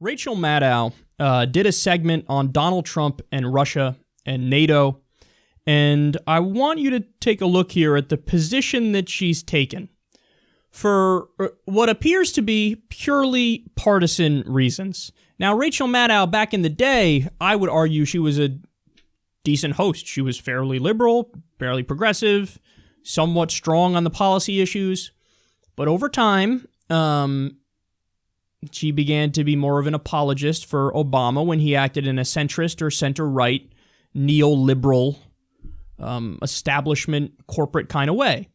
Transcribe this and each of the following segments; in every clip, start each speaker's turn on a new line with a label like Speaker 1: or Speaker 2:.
Speaker 1: Rachel Maddow did a segment on Donald Trump and Russia and NATO, and I want you to take a look here at the position that she's taken for what appears to be purely partisan reasons. Now, Rachel Maddow, back in the day, I would argue she was a decent host. She was fairly liberal, fairly progressive, somewhat strong on the policy issues. But over time, she began to be more of an apologist for Obama when he acted in a centrist or center-right, neoliberal, establishment, corporate kind of way.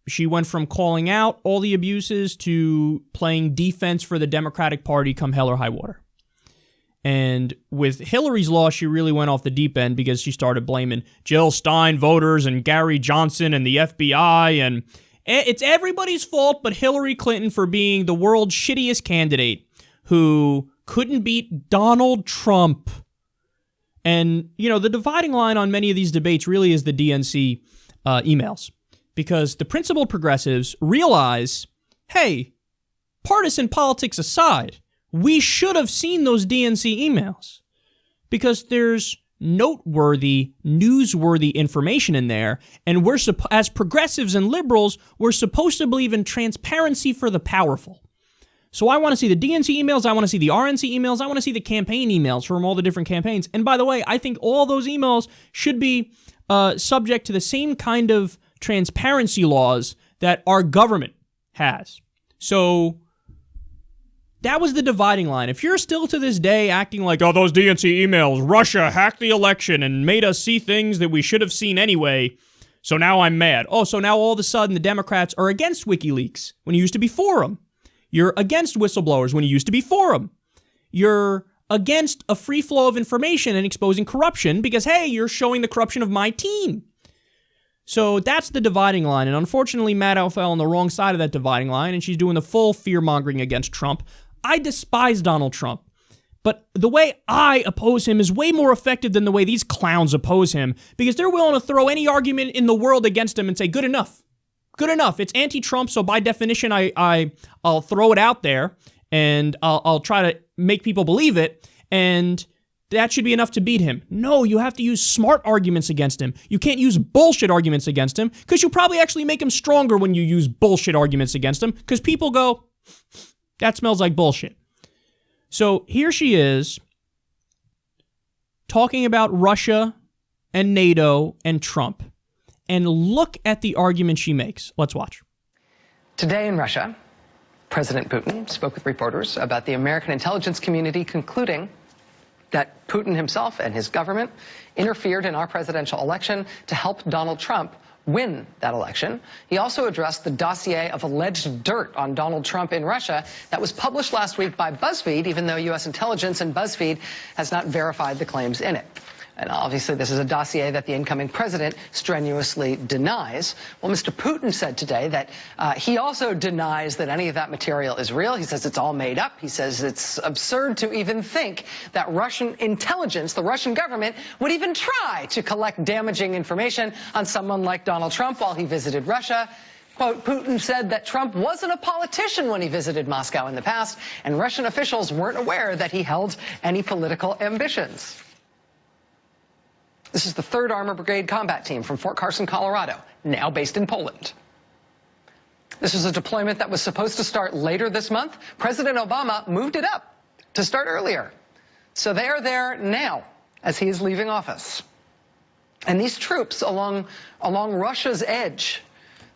Speaker 1: She went from calling out all the abuses to playing defense for the Democratic Party come hell or high water. And with Hillary's loss, she really went off the deep end because she started blaming Jill Stein voters and Gary Johnson and the FBI, and it's everybody's fault but Hillary Clinton for being the world's shittiest candidate who couldn't beat Donald Trump. And, you know, the dividing line on many of these debates really is the DNC emails. Because the principled progressives realize, hey, partisan politics aside, we should have seen those DNC emails. Because there's noteworthy, newsworthy information in there, and we're as progressives and liberals, we're supposed to believe in transparency for the powerful. So I want to see the DNC emails, I want to see the RNC emails, I want to see the campaign emails from all the different campaigns. And by the way, I think all those emails should be subject to the same kind of transparency laws that our government has. So that was the dividing line. If you're still to this day acting like, oh, those DNC emails, Russia hacked the election and made us see things that we should have seen anyway, so now I'm mad. Oh, so now all of a sudden the Democrats are against WikiLeaks when you used to be for them. You're against whistleblowers when you used to be for them. You're against a free flow of information and exposing corruption because, hey, you're showing the corruption of my team. So that's the dividing line, and unfortunately Maddow fell on the wrong side of that dividing line, and she's doing the full fear-mongering against Trump. I despise Donald Trump, but the way I oppose him is way more effective than the way these clowns oppose him, because they're willing to throw any argument in the world against him and say, good enough. Good enough. It's anti-Trump, so by definition I'll throw it out there, and I'll try to make people believe it, and that should be enough to beat him. No, you have to use smart arguments against him. You can't use bullshit arguments against him, because you probably actually make him stronger when you use bullshit arguments against him, because people go, that smells like bullshit. So here she is, talking about Russia and NATO and Trump. And look at the argument she makes. Let's watch.
Speaker 2: Today in Russia, President Putin spoke with reporters about the American intelligence community concluding that Putin himself and his government interfered in our presidential election to help Donald Trump win that election. He also addressed the dossier of alleged dirt on Donald Trump in Russia that was published last week by BuzzFeed, even though U.S. intelligence and BuzzFeed has not verified the claims in it. And obviously, this is a dossier that the incoming president strenuously denies. Well, Mr. Putin said today that he also denies that any of that material is real. He says it's all made up. He says it's absurd to even think that Russian intelligence, the Russian government, would even try to collect damaging information on someone like Donald Trump while he visited Russia. Quote, Putin said that Trump wasn't a politician when he visited Moscow in the past, and Russian officials weren't aware that he held any political ambitions. This is the 3rd Armor Brigade combat team from Fort Carson, Colorado, now based in Poland. This is a deployment that was supposed to start later this month. President Obama moved it up to start earlier. So they are there now as he is leaving office. And these troops along Russia's edge,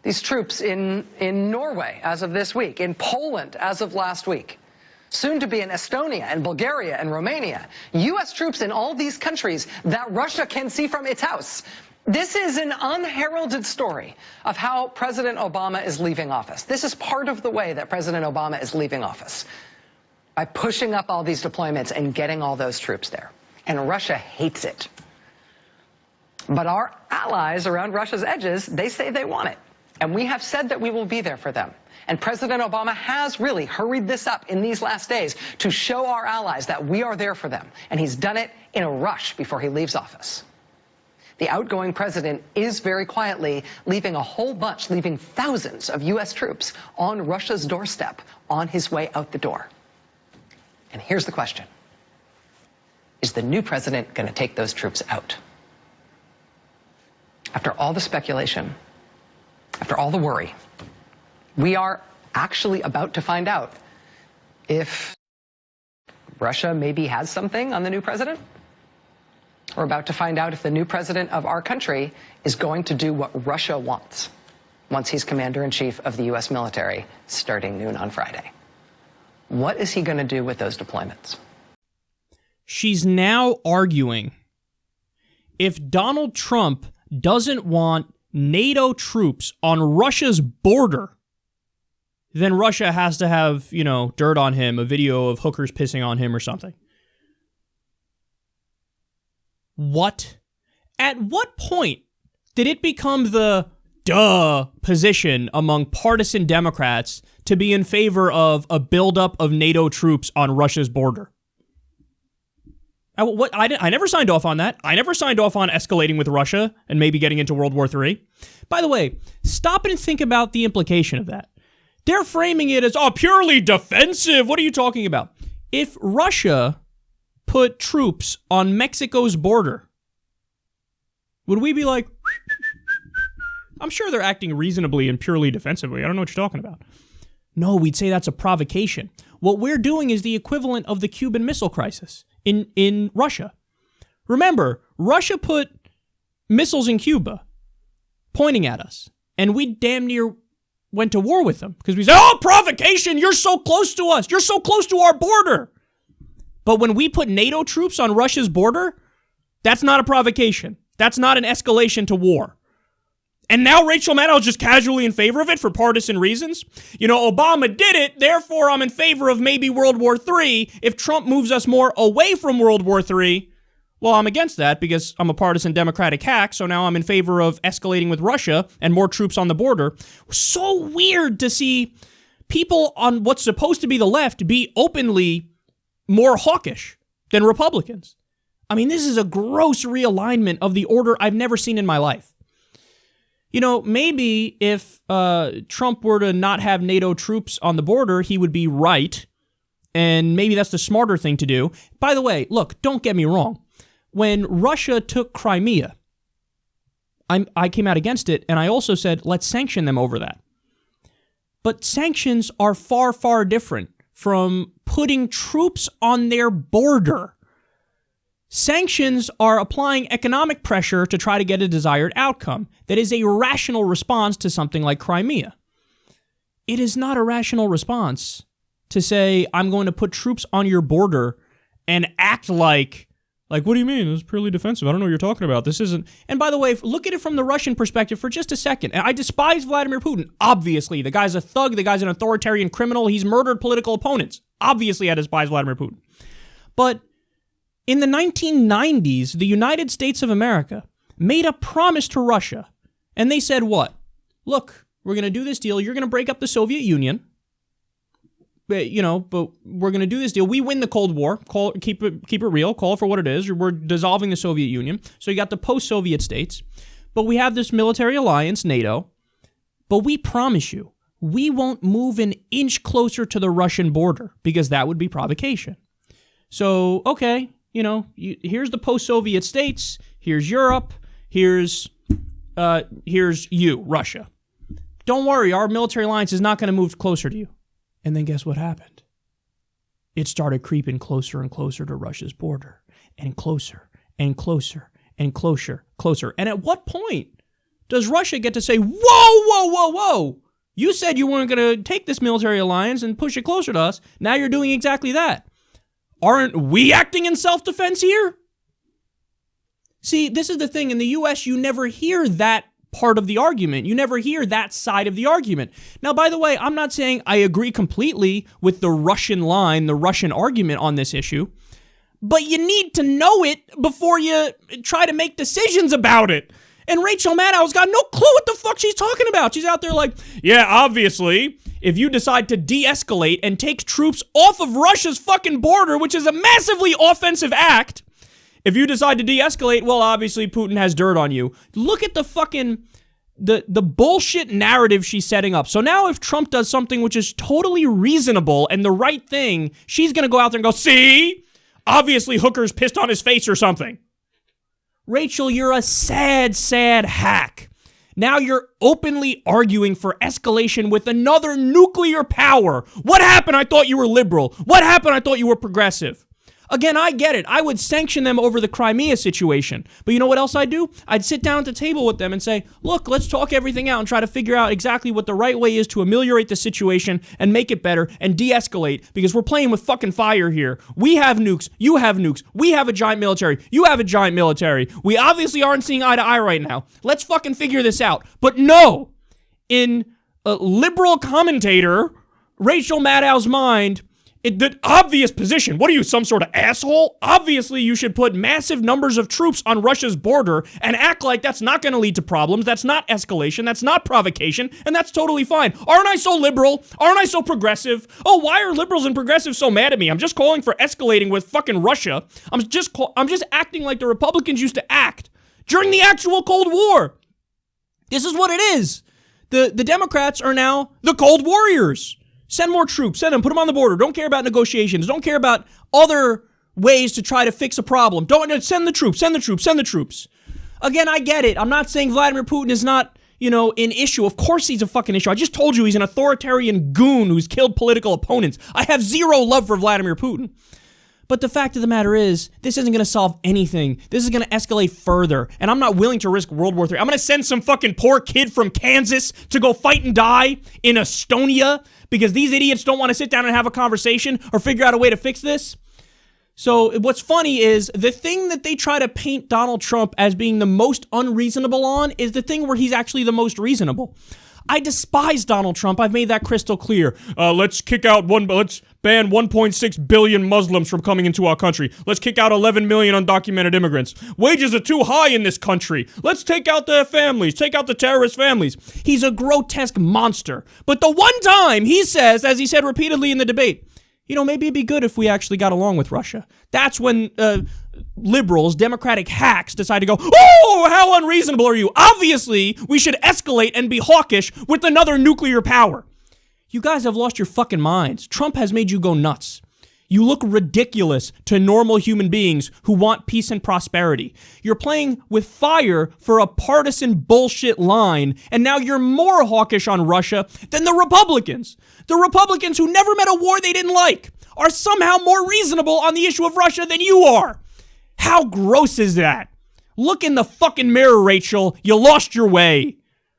Speaker 2: these troops in Norway as of this week, in Poland as of last week, soon to be in Estonia and Bulgaria and Romania. U.S. troops in all these countries that Russia can see from its house. This is an unheralded story of how President Obama is leaving office. This is part of the way that President Obama is leaving office, by pushing up all these deployments and getting all those troops there. And Russia hates it. But our allies around Russia's edges, they say they want it. And we have said that we will be there for them. And President Obama has really hurried this up in these last days to show our allies that we are there for them. And he's done it in a rush before he leaves office. The outgoing president is very quietly leaving thousands of U.S. troops on Russia's doorstep on his way out the door. And here's the question. Is the new president going to take those troops out? After all the speculation, after all the worry, we are actually about to find out if Russia maybe has something on the new president. We're about to find out if the new president of our country is going to do what Russia wants once he's commander-in-chief of the U.S. military starting noon on Friday. What is he going to do with those deployments?
Speaker 1: She's now arguing if Donald Trump doesn't want NATO troops on Russia's border, then Russia has to have, dirt on him, a video of hookers pissing on him or something. What? At what point did it become the position among partisan Democrats to be in favor of a buildup of NATO troops on Russia's border? I never signed off on that. I never signed off on escalating with Russia and maybe getting into World War III. By the way, stop and think about the implication of that. They're framing it as, purely defensive. What are you talking about? If Russia put troops on Mexico's border, would we be like, I'm sure they're acting reasonably and purely defensively. I don't know what you're talking about. No, we'd say that's a provocation. What we're doing is the equivalent of the Cuban Missile Crisis in Russia. Remember, Russia put missiles in Cuba pointing at us, and we damn near went to war with them because we said, provocation, you're so close to us. You're so close to our border. But when we put NATO troops on Russia's border, that's not a provocation. That's not an escalation to war. And now Rachel Maddow is just casually in favor of it for partisan reasons. Obama did it, therefore I'm in favor of maybe World War III. If Trump moves us more away from World War III, well, I'm against that because I'm a partisan Democratic hack, so now I'm in favor of escalating with Russia and more troops on the border. So weird to see people on what's supposed to be the left be openly more hawkish than Republicans. I mean, this is a gross realignment of the order I've never seen in my life. Maybe if Trump were to not have NATO troops on the border, he would be right, and maybe that's the smarter thing to do. By the way, look, don't get me wrong. When Russia took Crimea, I came out against it, and I also said, let's sanction them over that. But sanctions are far, far different from putting troops on their border. Sanctions are applying economic pressure to try to get a desired outcome. That is a rational response to something like Crimea. It is not a rational response to say, I'm going to put troops on your border and act like, what do you mean? It's purely defensive. I don't know what you're talking about. This isn't. And by the way, look at it from the Russian perspective for just a second. And I despise Vladimir Putin. Obviously, the guy's a thug. The guy's an authoritarian criminal. He's murdered political opponents. Obviously, I despise Vladimir Putin. But in the 1990s, the United States of America made a promise to Russia. And they said what? Look, we're going to do this deal. You're going to break up the Soviet Union. But we're going to do this deal. We win the Cold War. Keep it real. Call it for what it is. We're dissolving the Soviet Union. So you got the post-Soviet states. But we have this military alliance, NATO. But we promise you, we won't move an inch closer to the Russian border because that would be provocation. So, okay, here's the post-Soviet states. Here's Europe. Here's you, Russia. Don't worry, our military alliance is not going to move closer to you. And then guess what happened? It started creeping closer and closer to Russia's border, and closer and closer and closer. And at what point does Russia get to say, whoa, you said you weren't going to take this military alliance and push it closer to us. Now you're doing exactly that. Aren't we acting in self-defense here? See, this is the thing. In the U.S., you never hear that part of the argument. You never hear that side of the argument. Now, by the way, I'm not saying I agree completely with the Russian line, the Russian argument on this issue, but you need to know it before you try to make decisions about it. And Rachel Maddow's got no clue what the fuck she's talking about. She's out there like, yeah, obviously, if you decide to de-escalate and take troops off of Russia's fucking border, which is a massively offensive act, if you decide to de-escalate, well, obviously Putin has dirt on you. Look at the fucking the bullshit narrative she's setting up. So now if Trump does something which is totally reasonable and the right thing, she's going to go out there and go, see? Obviously Hooker's pissed on his face or something. Rachel, you're a sad, sad hack. Now you're openly arguing for escalation with another nuclear power. What happened? I thought you were liberal. What happened? I thought you were progressive. Again, I get it. I would sanction them over the Crimea situation. But you know what else I'd do? I'd sit down at the table with them and say, look, let's talk everything out and try to figure out exactly what the right way is to ameliorate the situation and make it better and de-escalate, because we're playing with fucking fire here. We have nukes. You have nukes. We have a giant military. You have a giant military. We obviously aren't seeing eye to eye right now. Let's fucking figure this out. But no, in a liberal commentator, Rachel Maddow's mind, the obvious position, what are you, some sort of asshole? Obviously, you should put massive numbers of troops on Russia's border and act like that's not going to lead to problems. That's not escalation. That's not provocation. And that's totally fine. Aren't I so liberal? Aren't I so progressive? Oh, why are liberals and progressives so mad at me? I'm just calling for escalating with fucking Russia. I'm just acting like the Republicans used to act during the actual Cold War. This is what it is. The Democrats are now the Cold Warriors. Send more troops. Send them. Put them on the border. Don't care about negotiations. Don't care about other ways to try to fix a problem. Don't send the troops. Send the troops. Send the troops. Again, I get it. I'm not saying Vladimir Putin is not, an issue. Of course he's a fucking issue. I just told you he's an authoritarian goon who's killed political opponents. I have zero love for Vladimir Putin. But the fact of the matter is, this isn't going to solve anything. This is going to escalate further. And I'm not willing to risk World War III. I'm going to send some fucking poor kid from Kansas to go fight and die in Estonia because these idiots don't want to sit down and have a conversation or figure out a way to fix this. So what's funny is the thing that they try to paint Donald Trump as being the most unreasonable on is the thing where he's actually the most reasonable. I despise Donald Trump. I've made that crystal clear. Let's ban 1.6 billion Muslims from coming into our country. Let's kick out 11 million undocumented immigrants. Wages are too high in this country. Let's take out their families. Take out the terrorist families. He's a grotesque monster. But the one time he says, as he said repeatedly in the debate, maybe it'd be good if we actually got along with Russia. That's when liberals, Democratic hacks decide to go, oh, how unreasonable are you? Obviously, we should escalate and be hawkish with another nuclear power. You guys have lost your fucking minds. Trump has made you go nuts. You look ridiculous to normal human beings who want peace and prosperity. You're playing with fire for a partisan bullshit line, and now you're more hawkish on Russia than the Republicans. The Republicans who never met a war they didn't like are somehow more reasonable on the issue of Russia than you are. How gross is that? Look in the fucking mirror, Rachel. You lost your way.